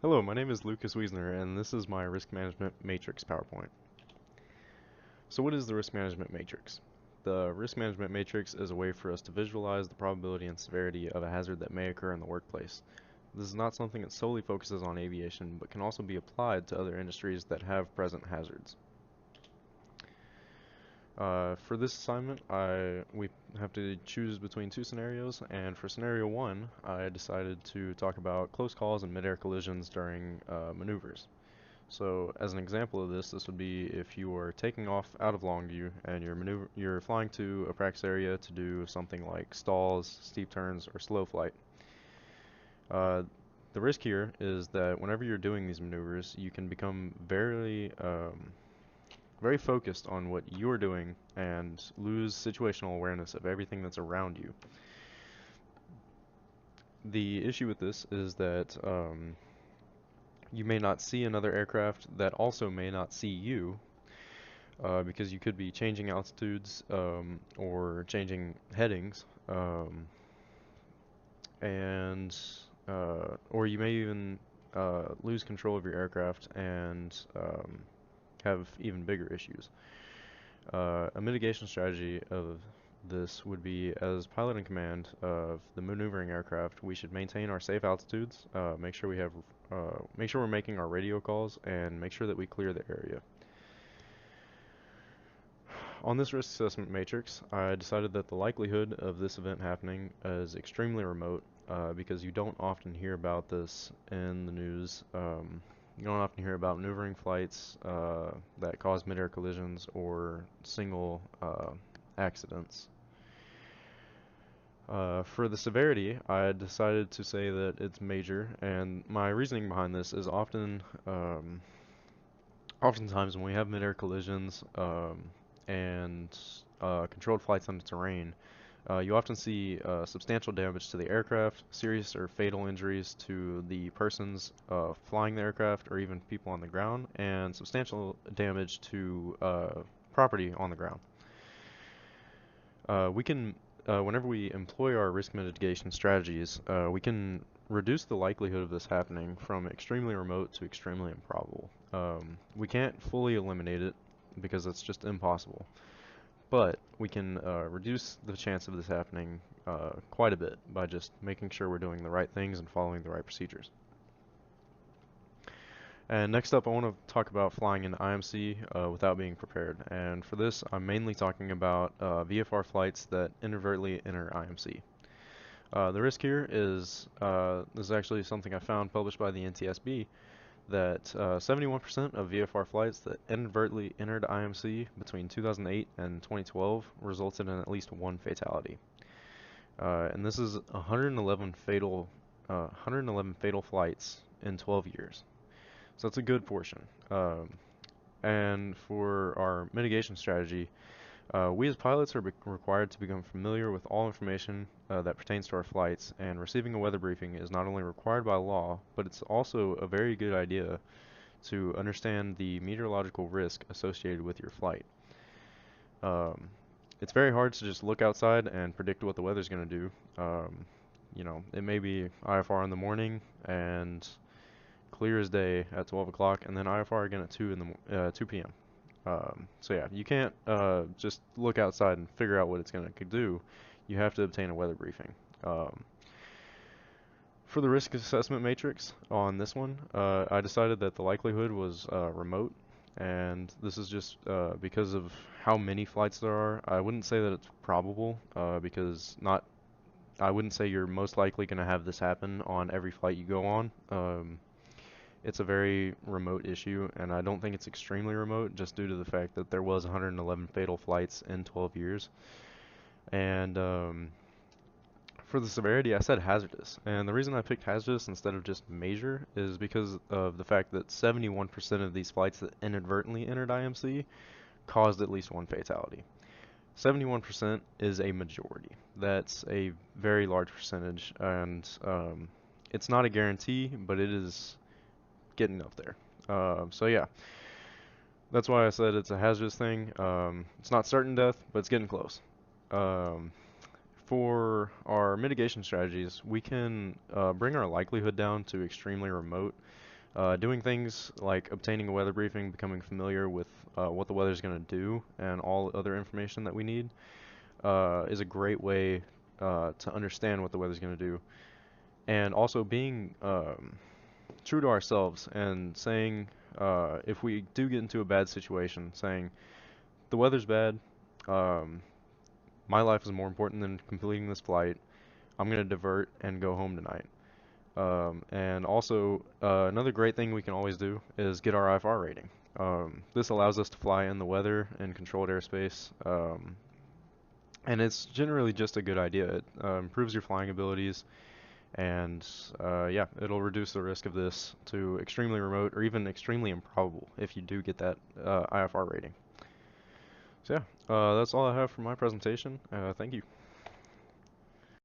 Hello, my name is Lucas Wiesner, and this is my Risk Management Matrix PowerPoint. So what is the Risk Management Matrix? The Risk Management Matrix is a way for us to visualize the probability and severity of a hazard that may occur in the workplace. This is not something that solely focuses on aviation, but can also be applied to other industries that have present hazards. For this assignment, we have to choose between two scenarios, and for scenario one, I decided to talk about close calls and mid-air collisions during maneuvers. So as an example of this would be if you are taking off out of Longview and you're flying to a practice area to do something like stalls, steep turns, or slow flight. Uh, the risk here is that whenever you're doing these maneuvers, you can become very focused on what you're doing and lose situational awareness of everything that's around you. The issue with this is that you may not see another aircraft that also may not see you, because you could be changing altitudes or changing headings, and or you may even lose control of your aircraft and have even bigger issues. A mitigation strategy of this would be, as pilot in command of the maneuvering aircraft, we should maintain our safe altitudes, make sure we're making our radio calls, and make sure that we clear the area. On this risk assessment matrix, I decided that the likelihood of this event happening is extremely remote, because you don't often hear about this in the news. You don't often hear about maneuvering flights that cause mid-air collisions or single accidents. For the severity, I decided to say that it's major, and my reasoning behind this is oftentimes when we have mid-air collisions and controlled flights under terrain, you often see substantial damage to the aircraft, serious or fatal injuries to the persons flying the aircraft or even people on the ground, and substantial damage to property on the ground. Whenever we employ our risk mitigation strategies, we can reduce the likelihood of this happening from extremely remote to extremely improbable. We can't fully eliminate it because it's just impossible, but we can reduce the chance of this happening quite a bit by just making sure we're doing the right things and following the right procedures. And next up, I want to talk about flying in IMC without being prepared. And for this, I'm mainly talking about VFR flights that inadvertently enter IMC. The risk here is, this is actually something I found published by the NTSB, that 71% of VFR flights that inadvertently entered IMC between 2008 and 2012 resulted in at least one fatality. And this is 111 fatal flights in 12 years. So that's a good portion. And for our mitigation strategy, we as pilots are required to become familiar with all information that pertains to our flights, and receiving a weather briefing is not only required by law, but it's also a very good idea to understand the meteorological risk associated with your flight. It's very hard to just look outside and predict what the weather's going to do. It may be IFR in the morning and clear as day at 12 o'clock, and then IFR again at 2 p.m. So yeah, you can't just look outside and figure out what it's going to do. You have to obtain a weather briefing. For the risk assessment matrix on this one, I decided that the likelihood was remote, and this is just because of how many flights there are. I wouldn't say that it's probable, because I wouldn't say you're most likely going to have this happen on every flight you go on. It's a very remote issue, and I don't think it's extremely remote just due to the fact that there was 111 fatal flights in 12 years. And for the severity, I said hazardous. And the reason I picked hazardous instead of just major is because of the fact that 71% of these flights that inadvertently entered IMC caused at least one fatality. 71% is a majority. That's a very large percentage, and it's not a guarantee, but it is getting up there. So yeah, that's why I said it's a hazardous thing. It's not certain death, but it's getting close. Um, for our mitigation strategies, we can bring our likelihood down to extremely remote Doing things like obtaining a weather briefing, becoming familiar with what the weather's going to do, and all other information that we need is a great way to understand what the weather's going to do. And also being true to ourselves and saying, if we do get into a bad situation, saying, the weather's bad, um, my life is more important than completing this flight. I'm going to divert and go home tonight. And also, another great thing we can always do is get our IFR rating. This allows us to fly in the weather in controlled airspace, and it's generally just a good idea. It improves your flying abilities, and yeah, it'll reduce the risk of this to extremely remote or even extremely improbable if you do get that IFR rating. So yeah, that's all I have for my presentation. Thank you.